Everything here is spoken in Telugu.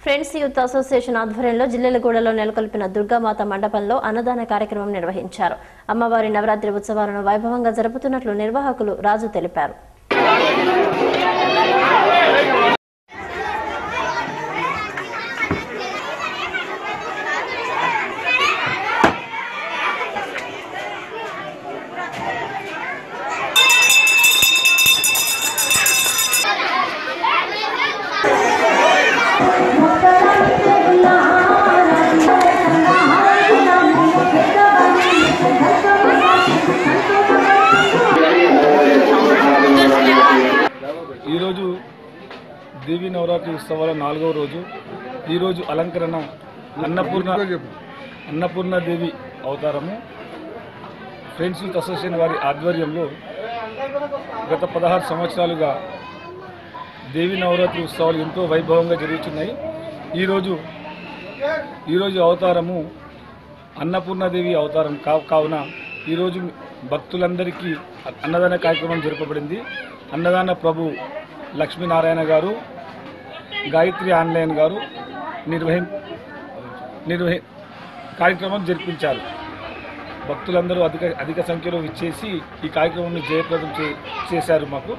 ఫ్రెండ్స్ యూత్ అసోసియేషన్ ఆధ్వర్యంలో జిల్లెలగూడలో నెలకొల్పిన దుర్గామాత మండపంలో అన్నదాన కార్యక్రమం నిర్వహించారు. అమ్మవారి నవరాత్రి ఉత్సవాలను వైభవంగా జరుపుతున్నట్లు నిర్వాహకులు రాజు తెలిపారు. ఈరోజు దేవి నవరాత్రి ఉత్సవాల 4వ రోజు. ఈరోజు అలంకరణ అన్నపూర్ణ దేవి అవతారము ఫ్రెండ్స్ యూత్ అసోసియేషన్ వారి ఆధ్వర్యంలో గత 16 సంవత్సరాలుగా దేవి నవరాత్రి ఉత్సవాలు ఎంతో వైభవంగా జరుగుతున్నాయి. ఈరోజు అవతారము అన్నపూర్ణదేవి అవతారం కావున ఈరోజు భక్తులందరికీ అన్నదాన కార్యక్రమం జరపబడింది. అన్నదాన ప్రభు లక్ష్మీనారాయణ గారు, గాయత్రి ఆన్లైన్ గారు కార్యక్రమం జరిపించారు. భక్తులందరూ అధిక సంఖ్యలో ఇచ్చేసి ఈ కార్యక్రమాన్ని జయప్రదం చేశారు. మాకు